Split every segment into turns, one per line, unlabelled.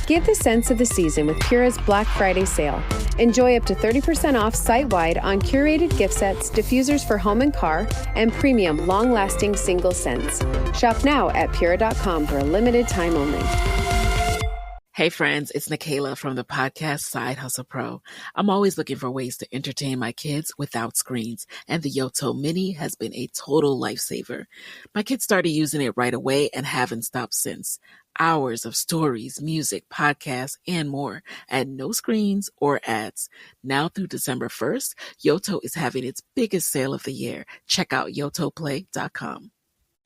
Give the sense of the season with Pura's Black Friday sale. Enjoy up to 30% off site-wide on curated gift sets, diffusers for home and car, and premium long-lasting single scents. Shop now at Pura.com for a limited time only.
Hey friends, it's Nikayla from the podcast Side Hustle Pro. I'm always looking for ways to entertain my kids without screens, and the Yoto Mini has been a total lifesaver. My kids started using it right away and haven't stopped since. Hours of stories, music, podcasts, and more at no screens or ads. Now through December 1st, Yoto is having its biggest sale of the year. Check out yotoplay.com.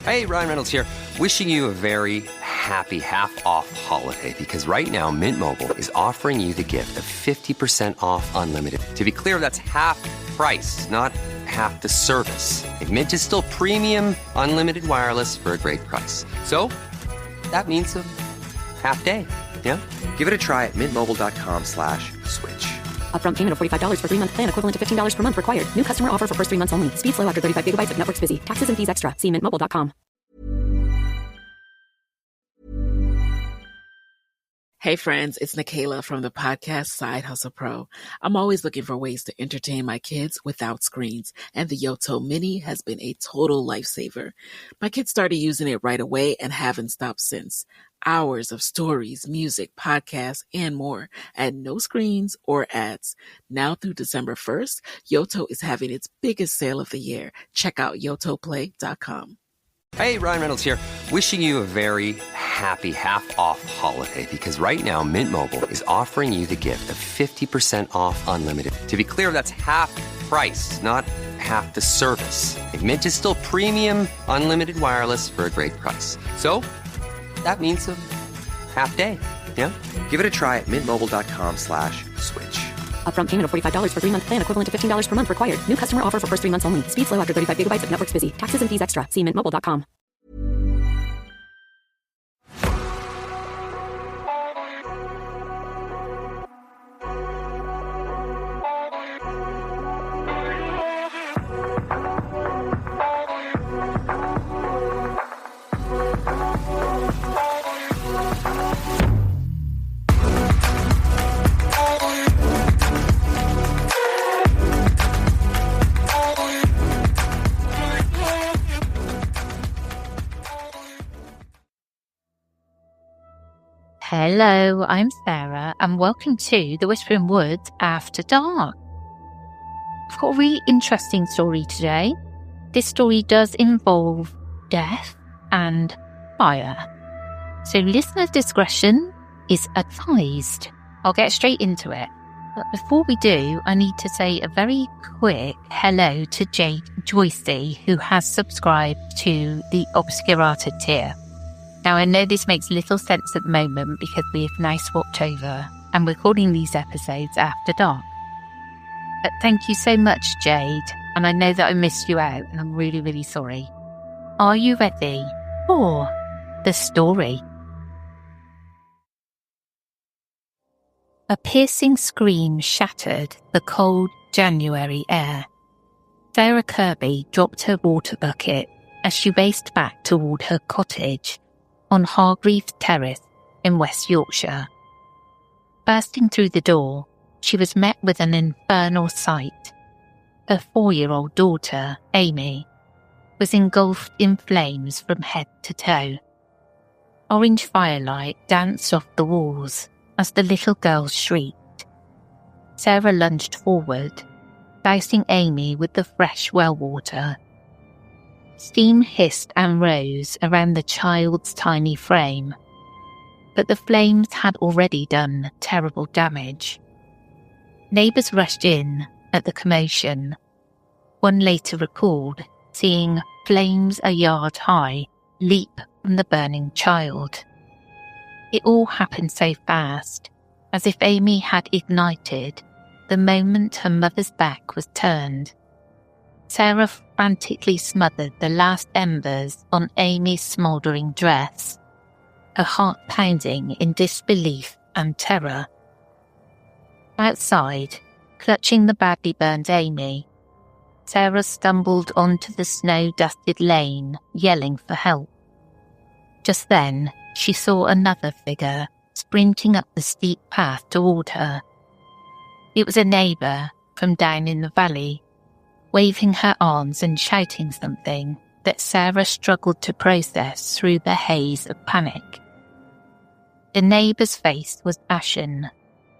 Hey, Ryan Reynolds here. Wishing you a very happy half-off holiday because right now Mint Mobile is offering you the gift of 50% off unlimited. To be clear, that's half price, not half the service. And Mint is still premium unlimited wireless for a great price. So that means a half day, yeah? Give it a try at mintmobile.com/switch.
Upfront payment of $45 for 3-month plan, equivalent to $15 per month required. New customer offer for first 3 months only. Speed slow after 35 gigabytes if network's busy. Taxes and fees extra. See mintmobile.com.
Hey friends, it's Nikayla from the podcast Side Hustle Pro. I'm always looking for ways to entertain my kids without screens, and the Yoto Mini has been a total lifesaver. My kids started using it right away and haven't stopped since. Hours of stories, music, podcasts, and more at no screens or ads. Now through December 1st, Yoto is having its biggest sale of the year. Check out yotoplay.com.
Hey, Ryan Reynolds here. Wishing you a very happy half-off holiday because right now Mint Mobile is offering you the gift of 50% off unlimited. To be clear, that's half price, not half the service. And Mint is still premium unlimited wireless for a great price. So that means a half day, yeah? Give it a try at mintmobile.com/switch.
Upfront payment of $45 for 3-month plan, equivalent to $15 per month required. New customer offer for first 3 months only. Speed slow after 35 gigabytes if network's busy. Taxes and fees extra. See mintmobile.com.
Hello, I'm Sarah, and welcome to the Whispering Woods After Dark. I've got a really interesting story today. This story does involve death and fire, so listener discretion is advised. I'll get straight into it. But before we do, I need to say a very quick hello to Jade Joycey, who has subscribed to the Obscurata tier. Now, I know this makes little sense at the moment because we have now swapped over and we're recording these episodes after dark. But thank you so much, Jade, and I know that I missed you out and I'm really, really sorry. Are you ready for the story? A piercing scream shattered the cold January air. Sarah Kirby dropped her water bucket as she raced back toward her cottage on Hargreave Terrace in West Yorkshire. Bursting through the door, she was met with an infernal sight. Her 4-year-old daughter, Amy, was engulfed in flames from head to toe. Orange firelight danced off the walls as the little girl shrieked. Sarah lunged forward, dousing Amy with the fresh well water. Steam hissed and rose around the child's tiny frame, but the flames had already done terrible damage. Neighbours rushed in at the commotion. One later recalled seeing flames a yard high leap from the burning child. It all happened so fast, as if Amy had ignited the moment her mother's back was turned. Sarah frantically smothered the last embers on Amy's smouldering dress, her heart pounding in disbelief and terror. Outside, clutching the badly burned Amy, Sarah stumbled onto the snow-dusted lane, yelling for help. Just then, she saw another figure sprinting up the steep path toward her. It was a neighbour from down in the valley, waving her arms and shouting something that Sarah struggled to process through the haze of panic. The neighbour's face was ashen.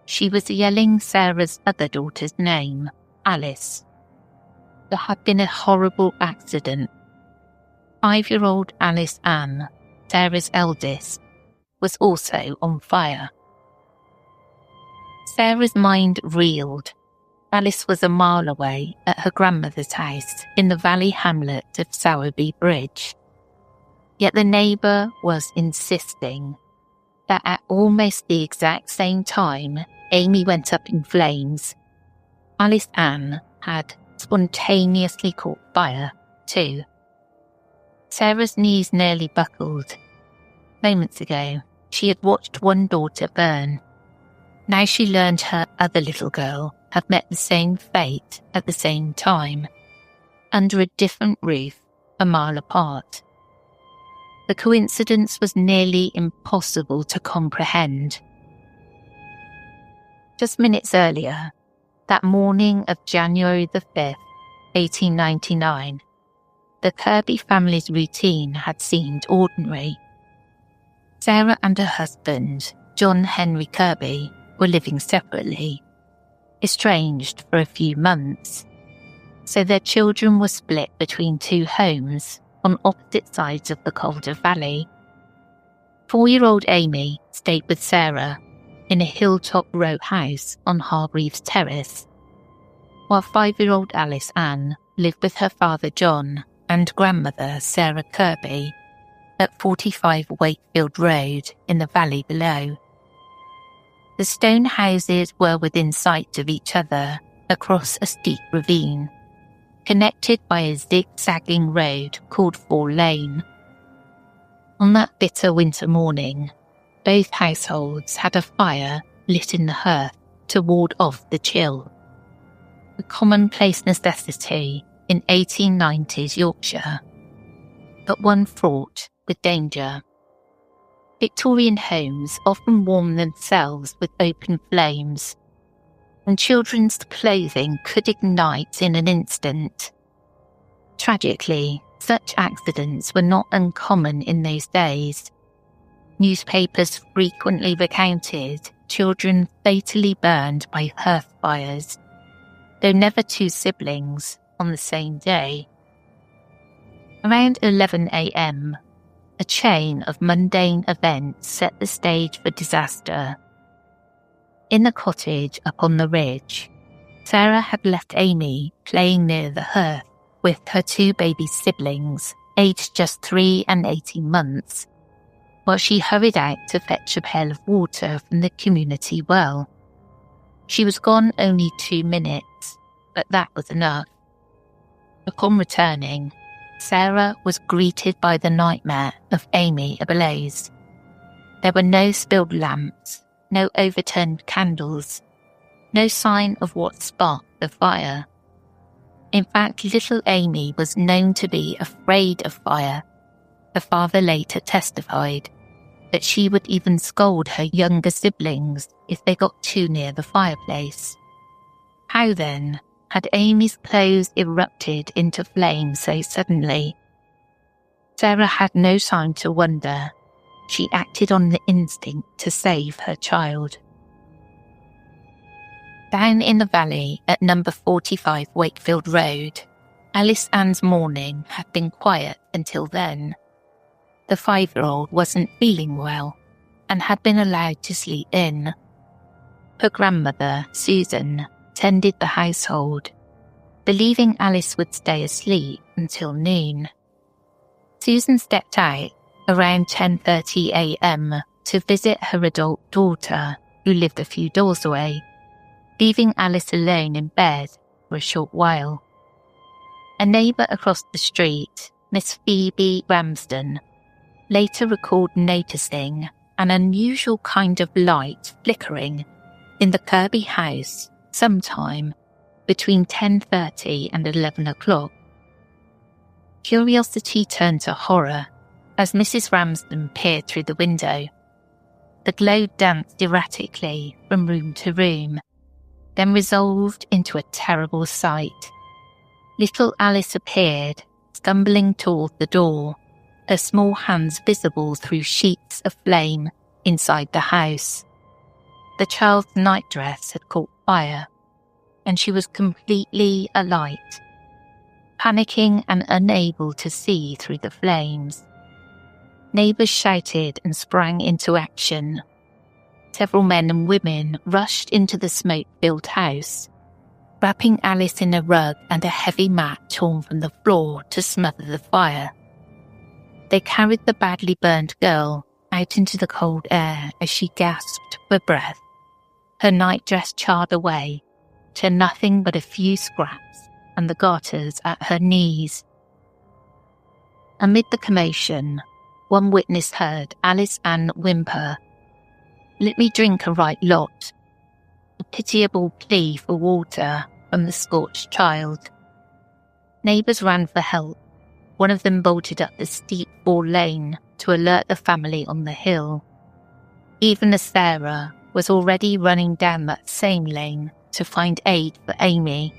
She was yelling Sarah's other daughter's name, Alice. There had been a horrible accident. 5-year-old Alice Ann, Sarah's eldest, was also on fire. Sarah's mind reeled. Alice was a mile away at her grandmother's house in the valley hamlet of Sowerby Bridge. Yet the neighbour was insisting that at almost the exact same time Amy went up in flames, Alice Ann had spontaneously caught fire too. Sarah's knees nearly buckled. Moments ago, she had watched one daughter burn. Now she learned her other little girl had met the same fate at the same time, under a different roof a mile apart. The coincidence was nearly impossible to comprehend. Just minutes earlier, that morning of January the 5th, 1899, the Kirby family's routine had seemed ordinary. Sarah and her husband, John Henry Kirby, were living separately, estranged for a few months, so their children were split between two homes on opposite sides of the Calder Valley. 4-year-old Amy stayed with Sarah in a hilltop row house on Hargreaves Terrace, while 5-year-old Alice Ann lived with her father John and grandmother Sarah Kirby at 45 Wakefield Road in the valley below. The stone houses were within sight of each other across a steep ravine, connected by a zigzagging road called Fall Lane. On that bitter winter morning, both households had a fire lit in the hearth to ward off the chill, a commonplace necessity in 1890s Yorkshire, but one fraught with danger. Victorian homes often warm themselves with open flames, and children's clothing could ignite in an instant. Tragically, such accidents were not uncommon in those days. Newspapers frequently recounted children fatally burned by hearth fires, though never two siblings on the same day. Around 11 a.m, a chain of mundane events set the stage for disaster. In the cottage up on the ridge, Sarah had left Amy playing near the hearth with her two baby siblings, aged just 3 and 18 months, while she hurried out to fetch a pail of water from the community well. She was gone only 2 minutes, but that was enough. Upon returning, Sarah was greeted by the nightmare of Amy ablaze. There were no spilled lamps, no overturned candles, no sign of what sparked the fire. In fact, little Amy was known to be afraid of fire. Her father later testified that she would even scold her younger siblings if they got too near the fireplace. How then had Amy's clothes erupted into flame so suddenly? Sarah had no time to wonder. She acted on the instinct to save her child. Down in the valley at number 45 Wakefield Road, Alice Ann's morning had been quiet until then. The 5-year-old wasn't feeling well and had been allowed to sleep in. Her grandmother, Susan, tended the household, believing Alice would stay asleep until noon. Susan stepped out around 10:30 a.m. to visit her adult daughter, who lived a few doors away, leaving Alice alone in bed for a short while. A neighbour across the street, Miss Phoebe Ramsden, later recalled noticing an unusual kind of light flickering in the Kirby house sometime between 10:30 and 11 o'clock. Curiosity turned to horror as Mrs. Ramsden peered through the window. The glow danced erratically from room to room, then resolved into a terrible sight. Little Alice appeared, stumbling toward the door, her small hands visible through sheets of flame inside the house. The child's nightdress had caught fire, and she was completely alight, panicking and unable to see through the flames. Neighbours shouted and sprang into action. Several men and women rushed into the smoke-filled house, wrapping Alice in a rug and a heavy mat torn from the floor to smother the fire. They carried the badly burned girl out into the cold air as she gasped for breath, her nightdress charred away to nothing but a few scraps and the garters at her knees. Amid the commotion, one witness heard Alice Ann whimper, "Let me drink a right lot," a pitiable plea for water from the scorched child. Neighbours ran for help. One of them bolted up the steep 4-lane to alert the family on the hill. Even as Sarah was already running down that same lane to find aid for Amy.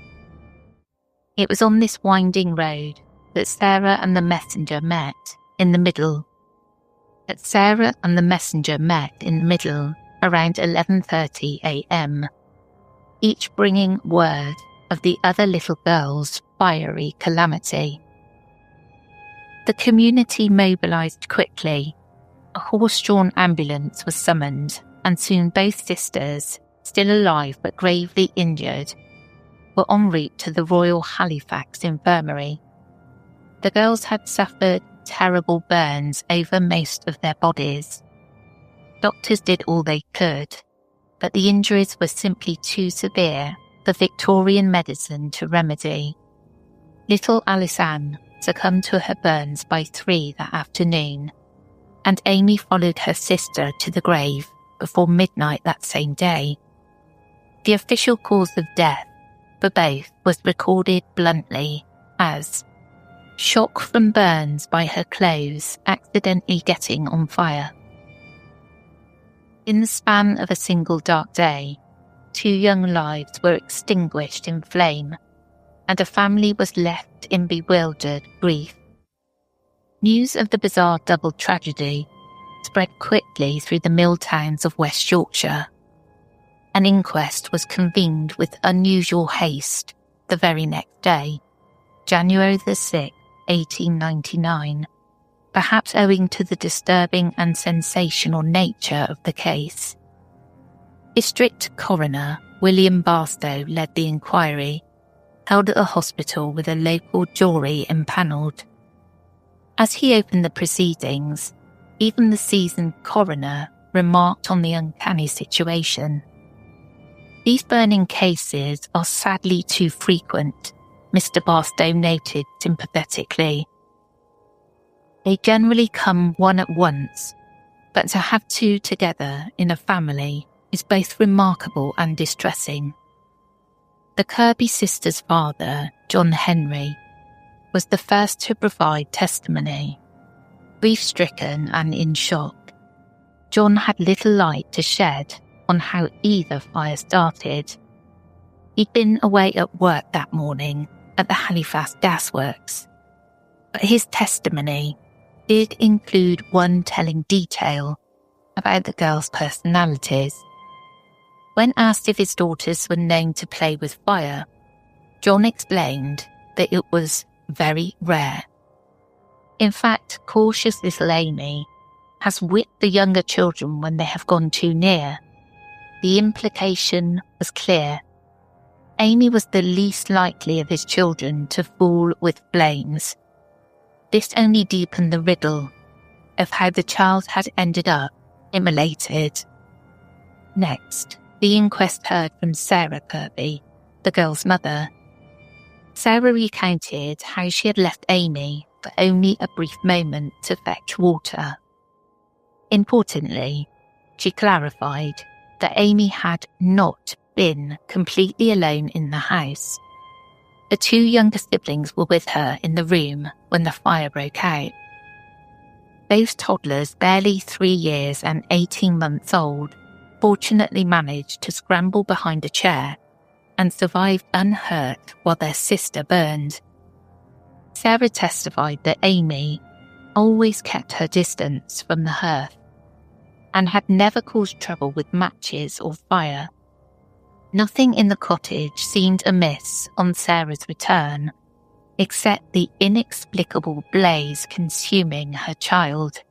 It was on this winding road that Sarah and the messenger met in the middle. Around 11:30 a.m, each bringing word of the other little girl's fiery calamity. The community mobilised quickly. A horse-drawn ambulance was summoned, and soon both sisters, still alive but gravely injured, were en route to the Royal Halifax Infirmary. The girls had suffered terrible burns over most of their bodies. Doctors did all they could, but the injuries were simply too severe for Victorian medicine to remedy. Little Alice Ann succumbed to her burns by 3 that afternoon, and Amy followed her sister to the grave before midnight that same day. The official cause of death for both was recorded bluntly as shock from burns by her clothes accidentally getting on fire. In the span of a single dark day, 2 young lives were extinguished in flame, and a family was left in bewildered grief. News of the bizarre double tragedy spread quickly through the mill towns of West Yorkshire. An inquest was convened with unusual haste the very next day, January the 6th, 1899, perhaps owing to the disturbing and sensational nature of the case. District Coroner William Barstow led the inquiry, held at a hospital with a local jury empanelled. As he opened the proceedings, even the seasoned coroner remarked on the uncanny situation. "These burning cases are sadly too frequent," Mr. Barstow noted sympathetically. "They generally come one at once, but to have 2 together in a family is both remarkable and distressing." The Kirby sisters' father, John Henry, was the first to provide testimony. Grief-stricken and in shock, John had little light to shed on how either fire started. He'd been away at work that morning at the Halifax gasworks, but his testimony did include one telling detail about the girls' personalities. When asked if his daughters were known to play with fire, John explained that it was very rare. In fact, cautious little Amy has whipped the younger children when they have gone too near. The implication was clear. Amy was the least likely of his children to fall with flames. This only deepened the riddle of how the child had ended up immolated. Next, the inquest heard from Sarah Kirby, the girl's mother. Sarah recounted how she had left Amy for only a brief moment to fetch water. Importantly, she clarified that Amy had not been completely alone in the house. The 2 younger siblings were with her in the room when the fire broke out. Both toddlers, barely 3 years and 18 months old, fortunately managed to scramble behind a chair and survived unhurt while their sister burned. Sarah testified that Amy always kept her distance from the hearth and had never caused trouble with matches or fire. Nothing in the cottage seemed amiss on Sarah's return, except the inexplicable blaze consuming her child.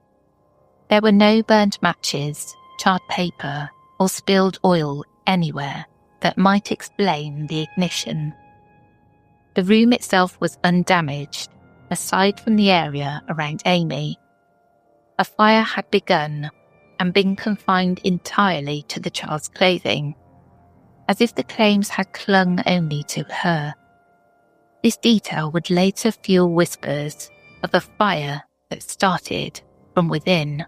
There were no burned matches, charred paper, or spilled oil anywhere that might explain the ignition. The room itself was undamaged, aside from the area around Amy. A fire had begun and been confined entirely to the child's clothing, as if the flames had clung only to her. This detail would later fuel whispers of a fire that started from within.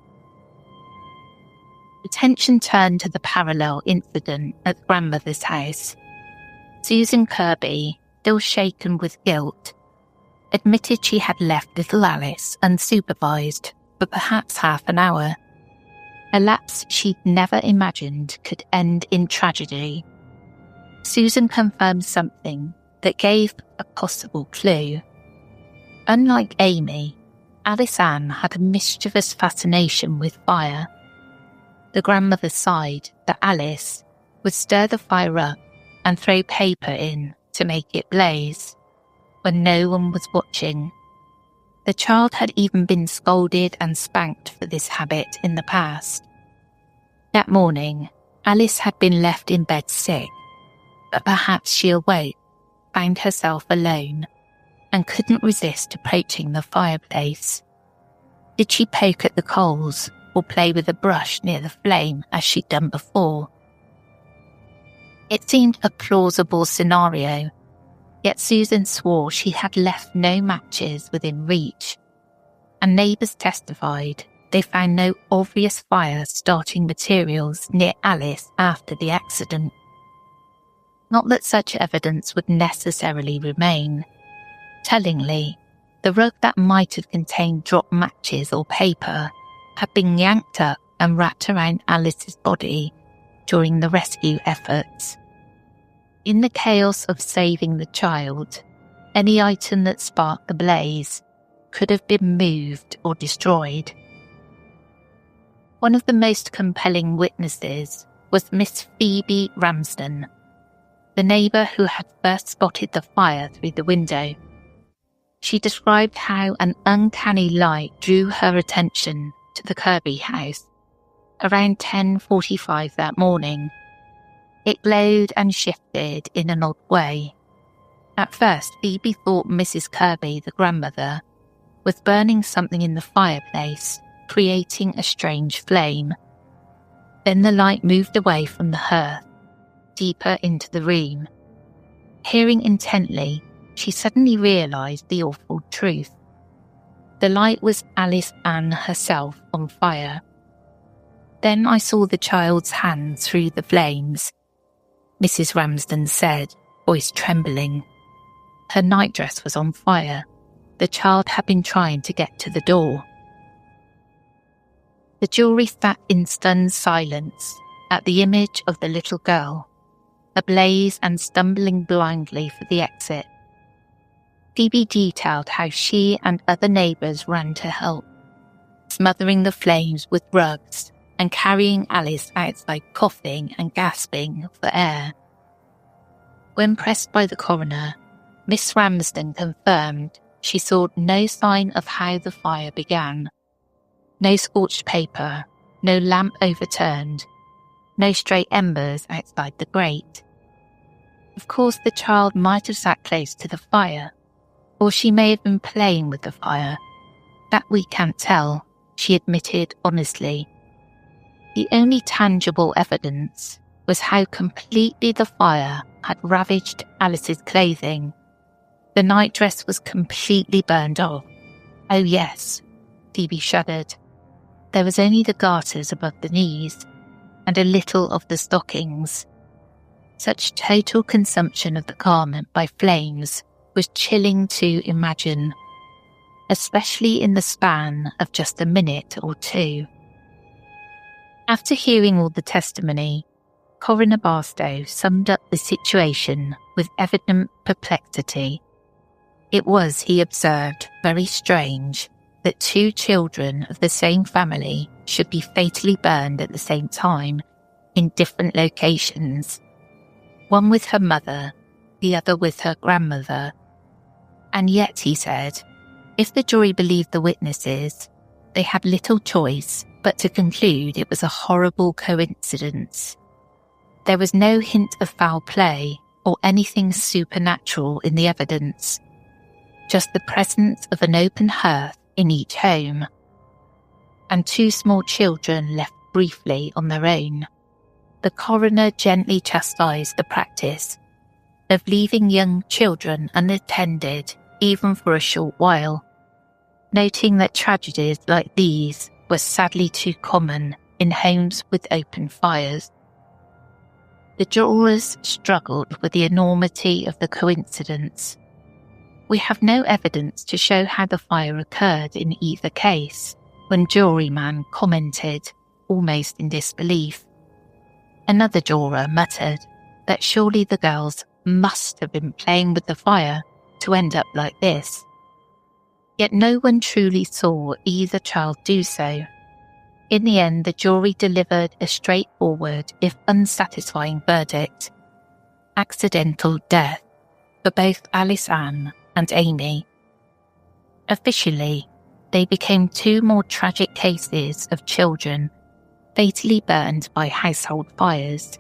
Attention turned to the parallel incident at grandmother's house. Susan Kirby, still shaken with guilt, admitted she had left little Alice unsupervised for perhaps half an hour, a lapse she'd never imagined could end in tragedy. Susan confirmed something that gave a possible clue. Unlike Amy, Alice Ann had a mischievous fascination with fire. The grandmother sighed that Alice would stir the fire up and throw paper in to make it blaze when no one was watching. The child had even been scolded and spanked for this habit in the past. That morning, Alice had been left in bed sick, but perhaps she awoke, found herself alone, and couldn't resist approaching the fireplace. Did she poke at the coals or play with a brush near the flame as she'd done before? It seemed a plausible scenario, yet Susan swore she had left no matches within reach, and neighbours testified they found no obvious fire-starting materials near Alice after the accident. Not that such evidence would necessarily remain. Tellingly, the rug that might have contained dropped matches or paper had been yanked up and wrapped around Alice's body during the rescue efforts. In the chaos of saving the child, any item that sparked the blaze could have been moved or destroyed. One of the most compelling witnesses was Miss Phoebe Ramsden, the neighbour who had first spotted the fire through the window. She described how an uncanny light drew her attention to the Kirby house around 10:45 that morning. It glowed and shifted in an odd way. At first, Phoebe thought Mrs. Kirby, the grandmother, was burning something in the fireplace, creating a strange flame. Then the light moved away from the hearth, deeper into the room. Hearing intently, she suddenly realised the awful truth. The light was Alice Ann herself on fire. Then I saw the child's hand through the flames, Mrs. Ramsden said, voice trembling. Her nightdress was on fire. The child had been trying to get to the door. The jury sat in stunned silence at the image of the little girl, ablaze and stumbling blindly for the exit. Phoebe detailed how she and other neighbours ran to help, smothering the flames with rugs and carrying Alice outside coughing and gasping for air. When pressed by the coroner, Miss Ramsden confirmed she saw no sign of how the fire began. No scorched paper, no lamp overturned, no stray embers outside the grate. Of course, the child might have sat close to the fire, or she may have been playing with the fire. That we can't tell, she admitted honestly. The only tangible evidence was how completely the fire had ravaged Alice's clothing. The nightdress was completely burned off. Oh yes, Phoebe shuddered. There was only the garters above the knees, and a little of the stockings. Such total consumption of the garment by flames was chilling to imagine. especially in the span of just a minute or two. After hearing all the testimony, Coroner Barstow summed up the situation with evident perplexity. It was, he observed, very strange that two children of the same family should be fatally burned at the same time in different locations, one with her mother, the other with her grandmother. And yet, he said, if the jury believed the witnesses, they had little choice but to conclude it was a horrible coincidence. There was no hint of foul play or anything supernatural in the evidence, just the presence of an open hearth in each home, and two small children left briefly on their own. The coroner gently chastised the practice of leaving young children unattended even for a short while, noting that tragedies like these were sadly too common in homes with open fires. The jurors struggled with the enormity of the coincidence. We have no evidence to show how the fire occurred in either case, one juryman commented, almost in disbelief. Another juror muttered that surely the girls must have been playing with the fire to end up like this. Yet no one truly saw either child do so. In the end, the jury delivered a straightforward, if unsatisfying verdict: accidental death for both Alice Ann and Amy. Officially, they became two more tragic cases of children fatally burned by household fires.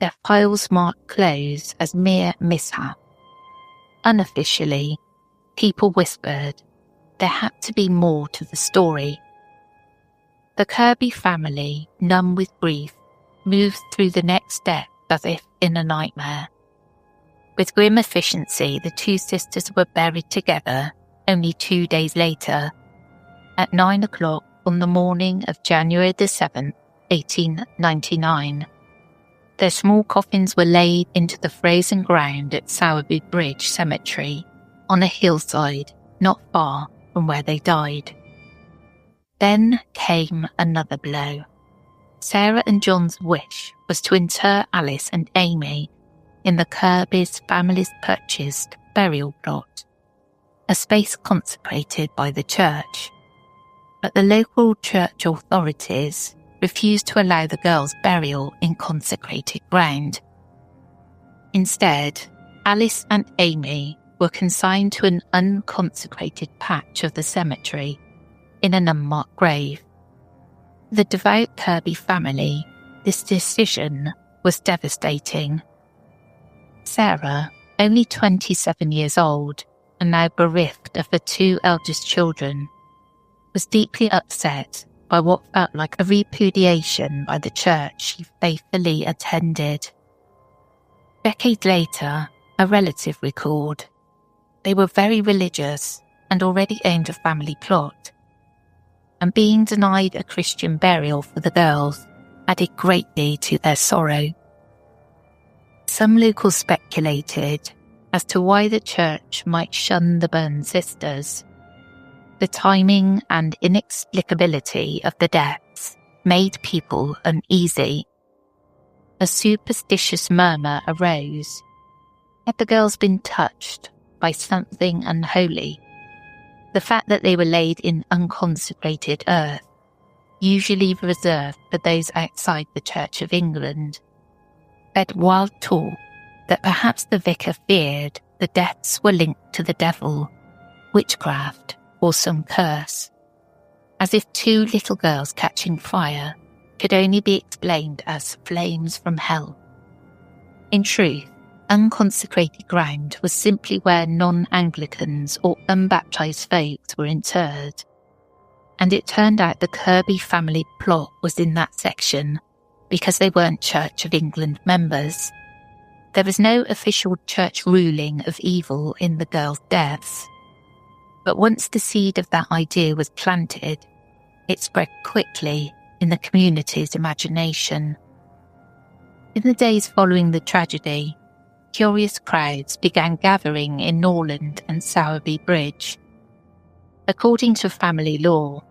Their files marked close as mere mishap. Unofficially, people whispered there had to be more to the story. The Kirby family, numb with grief, moved through the next step as if in a nightmare. With grim efficiency, the two sisters were buried together only 2 days later, at 9 o'clock on the morning of January the 7th, 1899. Their small coffins were laid into the frozen ground at Sowerby Bridge Cemetery, on a hillside not far from where they died. Then came another blow. Sarah and John's wish was to inter Alice and Amy in the Kirby's family's purchased burial plot, a space consecrated by the church. But the local church authorities refused to allow the girls' burial in consecrated ground. Instead, Alice and Amy were consigned to an unconsecrated patch of the cemetery in an unmarked grave. The devout Kirby family, this decision was devastating. Sarah, only 27 years old and now bereft of her two eldest children, was deeply upset by what felt like a repudiation by the church she faithfully attended. Decades later, a relative recalled, they were very religious and already owned a family plot, and being denied a Christian burial for the girls added greatly to their sorrow. Some locals speculated as to why the church might shun the burned sisters. The timing and inexplicability of the deaths made people uneasy. A superstitious murmur arose. Had the girls been touched by something unholy? The fact that they were laid in unconsecrated earth, usually reserved for those outside the Church of England, fed wild talk that perhaps the vicar feared the deaths were linked to the devil, witchcraft, or some curse, as if two little girls catching fire could only be explained as flames from hell. In truth, unconsecrated ground was simply where non-Anglicans or unbaptized folks were interred, and it turned out the Kirby family plot was in that section because they weren't Church of England members. There was no official church ruling of evil in the girls' deaths. But once the seed of that idea was planted, it spread quickly in the community's imagination. In the days following the tragedy, curious crowds began gathering in Norland and Sowerby Bridge. According to family law,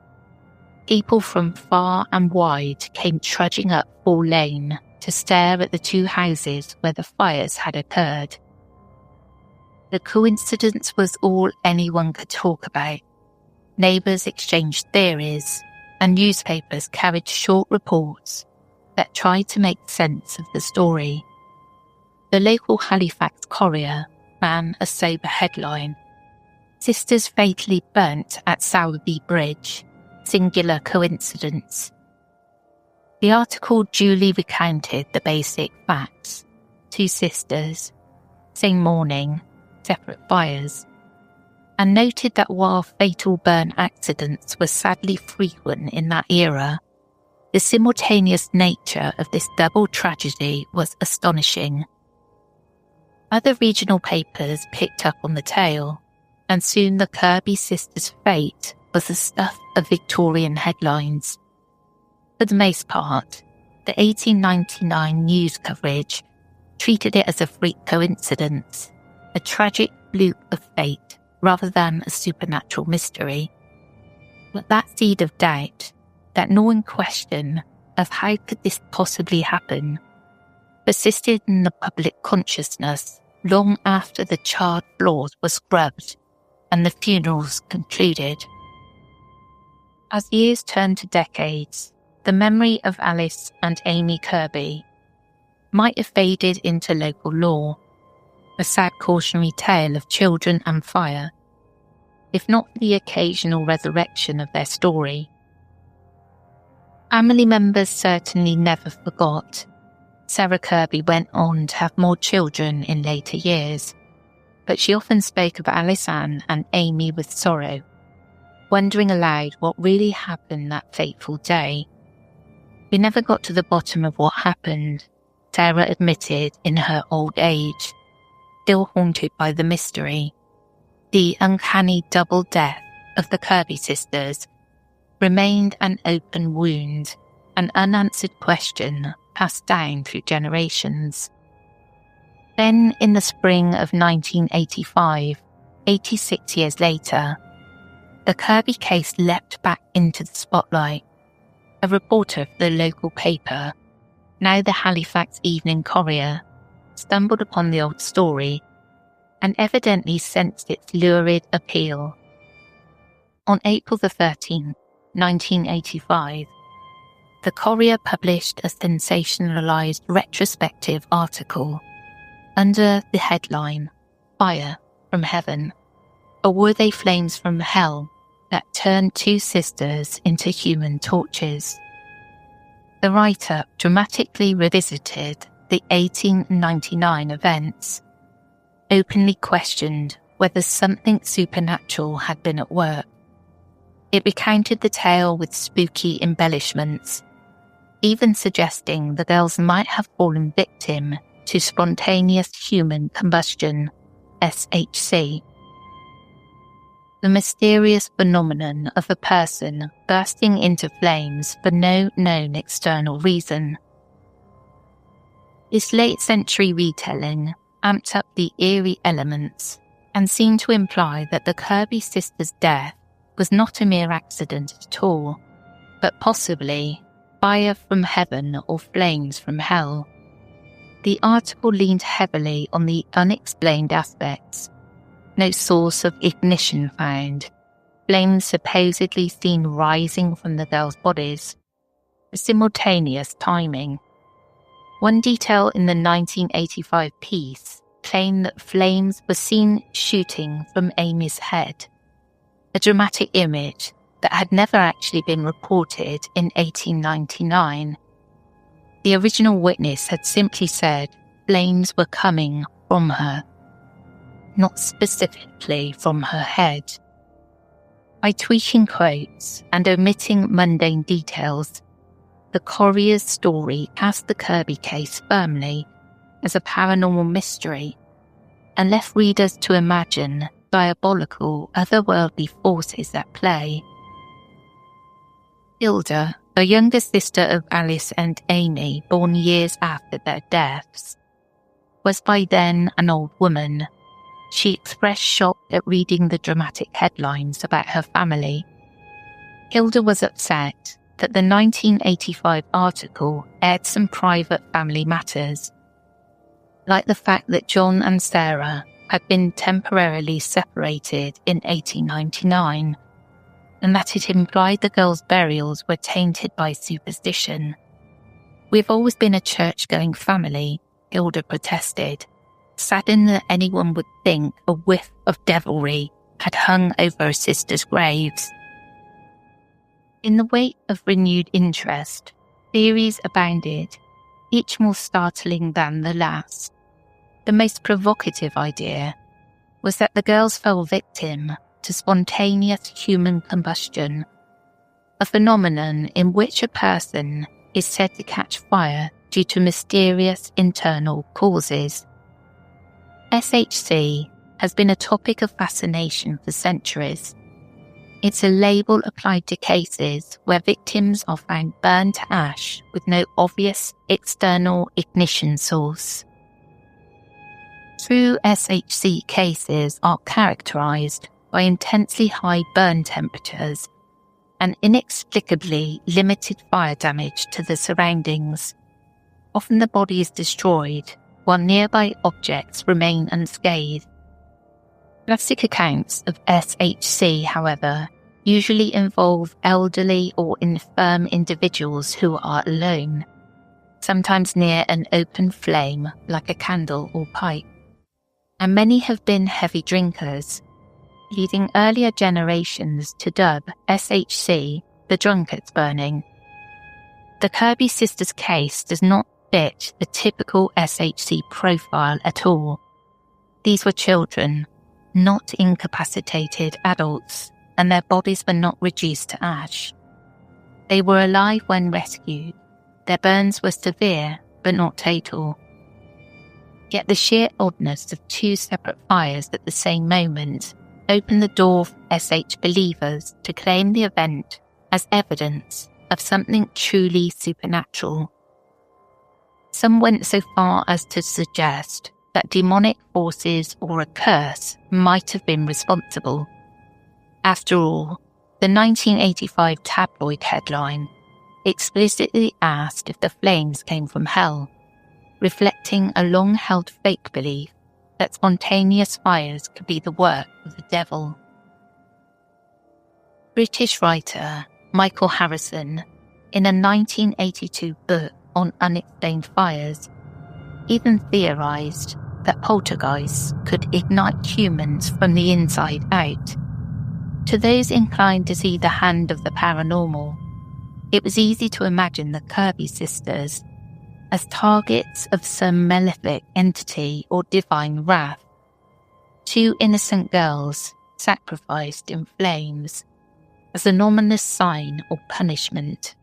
people from far and wide came trudging up Ball Lane to stare at the two houses where the fires had occurred. The coincidence was all anyone could talk about. Neighbours exchanged theories, and newspapers carried short reports that tried to make sense of the story. The local Halifax Courier ran a sober headline: "Sisters fatally burnt at Sowerby Bridge. Singular coincidence." The article duly recounted the basic facts: 2 sisters, same morning, separate fires, and noted that while fatal burn accidents were sadly frequent in that era, the simultaneous nature of this double tragedy was astonishing. Other regional papers picked up on the tale, and soon the Kirby sisters' fate was the stuff of Victorian headlines. For the most part, the 1899 news coverage treated it as a freak coincidence, a tragic fluke of fate rather than a supernatural mystery. But that seed of doubt, that gnawing question of how could this possibly happen, persisted in the public consciousness long after the charred floors were scrubbed and the funerals concluded. As years turned to decades, the memory of Alice and Amy Kirby might have faded into local lore, a sad cautionary tale of children and fire, if not for the occasional resurrection of their story. Family members certainly never forgot. Sarah Kirby went on to have more children in later years, but she often spoke of Alice Ann and Amy with sorrow, wondering aloud what really happened that fateful day. "We never got to the bottom of what happened," Sarah admitted in her old age, still haunted by the mystery. The uncanny double death of the Kirby sisters remained an open wound, an unanswered question passed down through generations. Then, in the spring of 1985, 86 years later, the Kirby case leapt back into the spotlight. A reporter for the local paper, now the Halifax Evening Courier, stumbled upon the old story and evidently sensed its lurid appeal. On April the 13th, 1985, the Courier published a sensationalised retrospective article under the headline, "Fire from Heaven," or were they flames from hell that turned 2 sisters into human torches? The write-up dramatically revisited the 1899 events, openly questioned whether something supernatural had been at work. It recounted the tale with spooky embellishments, even suggesting the girls might have fallen victim to spontaneous human combustion, SHC. The mysterious phenomenon of a person bursting into flames for no known external reason. This late-century retelling amped up the eerie elements and seemed to imply that the Kirby sisters' death was not a mere accident at all, but possibly fire from heaven or flames from hell. The article leaned heavily on the unexplained aspects. No source of ignition found, flames supposedly seen rising from the girls' bodies, a simultaneous timing. One detail in the 1985 piece claimed that flames were seen shooting from Amy's head, a dramatic image that had never actually been reported in 1899. The original witness had simply said flames were coming from her, not specifically from her head. By tweaking quotes and omitting mundane details, the Courier's story cast the Kirby case firmly as a paranormal mystery and left readers to imagine diabolical, otherworldly forces at play. Hilda, a younger sister of Alice and Amy, born years after their deaths, was by then an old woman, she expressed shock at reading the dramatic headlines about her family. Hilda was upset that the 1985 article aired some private family matters, like the fact that John and Sarah had been temporarily separated in 1899, and that it implied the girls' burials were tainted by superstition. "We've always been a church-going family," Hilda protested, saddened that anyone would think a whiff of devilry had hung over her sisters' graves. In the wake of renewed interest, theories abounded, each more startling than the last. The most provocative idea was that the girls fell victim to spontaneous human combustion, a phenomenon in which a person is said to catch fire due to mysterious internal causes. SHC has been a topic of fascination for centuries. It's a label applied to cases where victims are found burned to ash with no obvious external ignition source. True SHC cases are characterized by intensely high burn temperatures and inexplicably limited fire damage to the surroundings. Often the body is destroyed, while nearby objects remain unscathed. Classic accounts of SHC, however, usually involve elderly or infirm individuals who are alone, sometimes near an open flame like a candle or pipe. And many have been heavy drinkers, leading earlier generations to dub SHC the drunkard's burning. The Kirby sisters' case does not fit the typical SHC profile at all. These were children, not incapacitated adults, and their bodies were not reduced to ash. They were alive when rescued. Their burns were severe, but not fatal. Yet the sheer oddness of two separate fires at the same moment opened the door for SH believers to claim the event as evidence of something truly supernatural. Some went so far as to suggest that demonic forces or a curse might have been responsible. After all, the 1985 tabloid headline explicitly asked if the flames came from hell, reflecting a long-held fake belief that spontaneous fires could be the work of the devil. British writer Michael Harrison, in a 1982 book on unexplained fires, even theorised that poltergeists could ignite humans from the inside out. To those inclined to see the hand of the paranormal, it was easy to imagine the Kirby sisters as targets of some malefic entity or divine wrath. Two innocent girls sacrificed in flames as an ominous sign or punishment.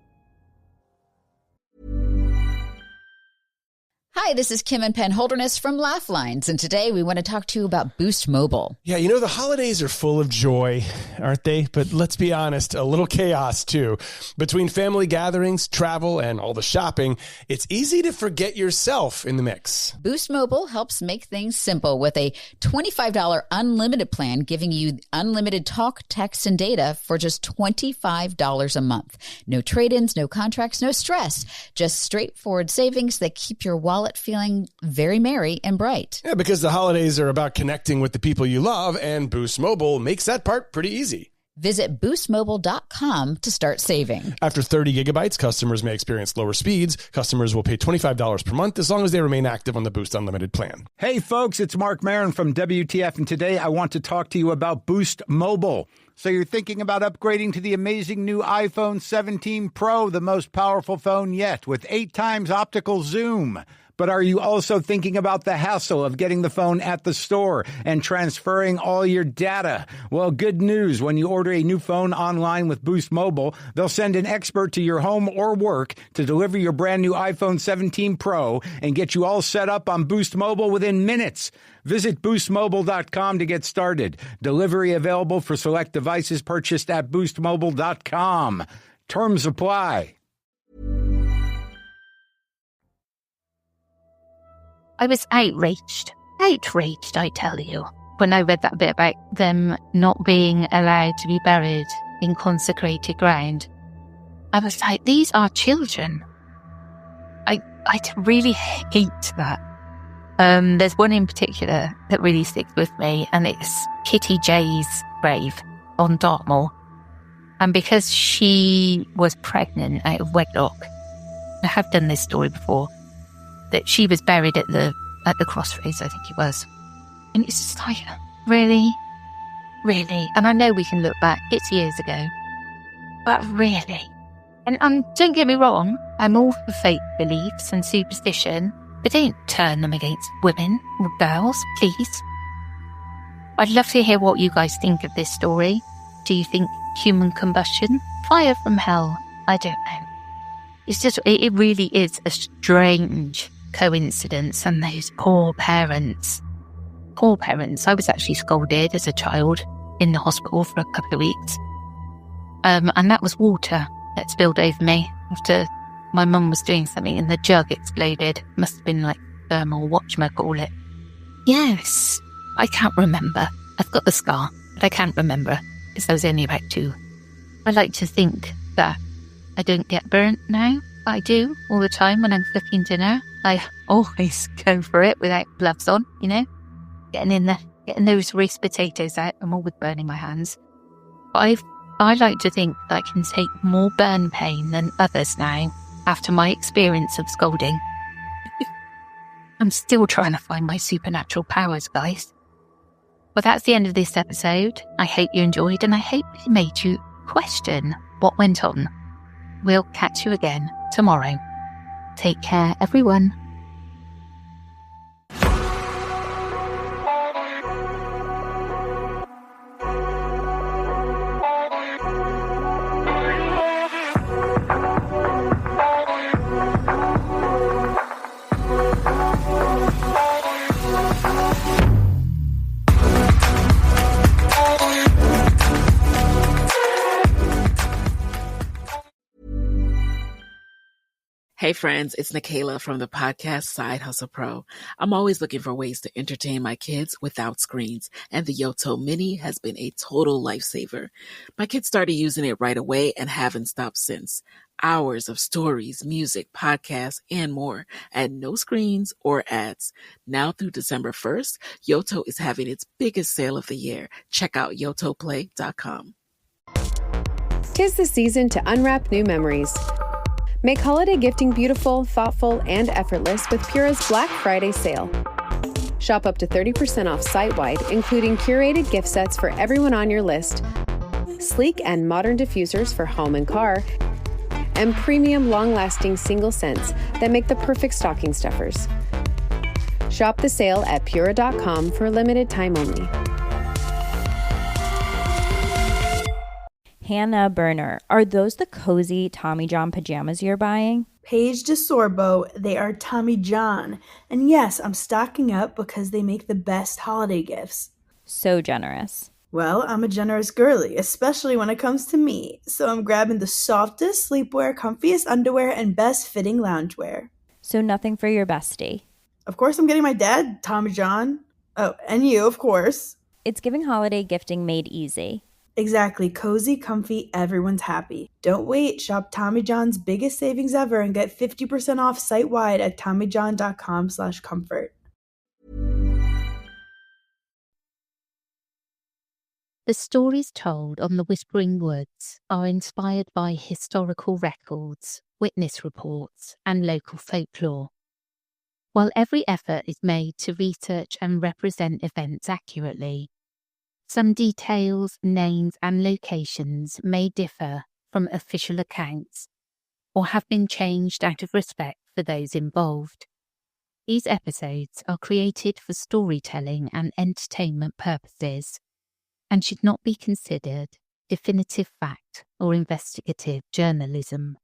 Hi, this is Kim and Penn Holderness from Laugh Lines, and today we want to talk to you about Boost Mobile.
Yeah, you know, the holidays are full of joy, aren't they? But let's be honest, a little chaos too. Between family gatherings, travel, and all the shopping, it's easy to forget yourself in the mix.
Boost Mobile helps make things simple with a $25 unlimited plan, giving you unlimited talk, text, and data for just $25 a month. No trade-ins, no contracts, no stress. Just straightforward savings that keep your wallet feeling very merry and bright.
Yeah, because the holidays are about connecting with the people you love, and Boost Mobile makes that part pretty easy.
Visit boostmobile.com to start saving.
After 30 gigabytes, customers may experience lower speeds. Customers will pay $25 per month as long as they remain active on the Boost Unlimited plan.
Hey folks, it's Mark Maron from WTF, and today I want to talk to you about Boost Mobile. So you're thinking about upgrading to the amazing new iPhone 17 Pro, the most powerful phone yet, with 8 times optical zoom. But are you also thinking about the hassle of getting the phone at the store and transferring all your data? Well, good news. When you order a new phone online with Boost Mobile, they'll send an expert to your home or work to deliver your brand new iPhone 17 Pro and get you all set up on Boost Mobile within minutes. Visit boostmobile.com to get started. Delivery available for select devices purchased at boostmobile.com. Terms apply.
I was outraged, I tell you. when I read that bit about them not being allowed to be buried in consecrated ground, I was like, these are children. I really hate that. There's one in particular that really sticks with me, and it's Kitty J's grave on Dartmoor. And because she was pregnant out of wedlock, I have done this story before, that she was buried at the crossroads, I think it was. And it's just like, really? Really? And I know we can look back, it's years ago. But really? And don't get me wrong, I'm all for faith beliefs and superstition, but don't turn them against women or girls, please. I'd love to hear what you guys think of this story. Do you think human combustion? Fire from hell? I don't know. It's just, it really is a strange coincidence, and those poor parents. Poor parents. I was actually scolded as a child in the hospital for a couple of weeks. And that was water that spilled over me after my mum was doing something and the jug exploded. Must have been like thermal, whatchamacallit it. Yes, I can't remember. I've got the scar, but I can't remember because I was only about 2. I like to think that I don't get burnt now. I do all the time when I'm cooking dinner. I always go for it without gloves on, you know, getting those roast potatoes out. I'm always burning my hands. But I like to think that I can take more burn pain than others now after my experience of scolding. I'm still trying to find my supernatural powers, guys. Well, that's the end of this episode. I hope you enjoyed, and I hope it made you question what went on. We'll catch you again tomorrow. Take care, everyone.
Hey friends, it's Nikayla from the podcast Side Hustle Pro. I'm always looking for ways to entertain my kids without screens, and the Yoto Mini has been a total lifesaver. My kids started using it right away and haven't stopped since. Hours of stories, music, podcasts, and more at no screens or ads. Now through December 1st, Yoto is having its biggest sale of the year. Check out yotoplay.com.
'Tis the season to unwrap new memories. Make holiday gifting beautiful, thoughtful, and effortless with Pura's Black Friday sale. Shop up to 30% off site-wide, including curated gift sets for everyone on your list, sleek and modern diffusers for home and car, and premium long-lasting single scents that make the perfect stocking stuffers. Shop the sale at Pura.com for a limited time only.
Hannah Burner, are those the cozy Tommy John pajamas you're buying?
Paige DeSorbo, they are Tommy John. And yes, I'm stocking up because they make the best holiday gifts.
So generous.
Well, I'm a generous girly, especially when it comes to me. So I'm grabbing the softest sleepwear, comfiest underwear, and best fitting loungewear.
So nothing for your bestie.
Of course, I'm getting my dad, Tommy John. Oh, and you, of course.
It's giving holiday gifting made easy.
Exactly. Cozy, comfy, everyone's happy. Don't wait. Shop Tommy John's biggest savings ever and get 50% off site-wide at TommyJohn.com/comfort.
The stories told on the Whispering Woods are inspired by historical records, witness reports, and local folklore. While every effort is made to research and represent events accurately, some details, names, and locations may differ from official accounts or have been changed out of respect for those involved. These episodes are created for storytelling and entertainment purposes and should not be considered definitive fact or investigative journalism.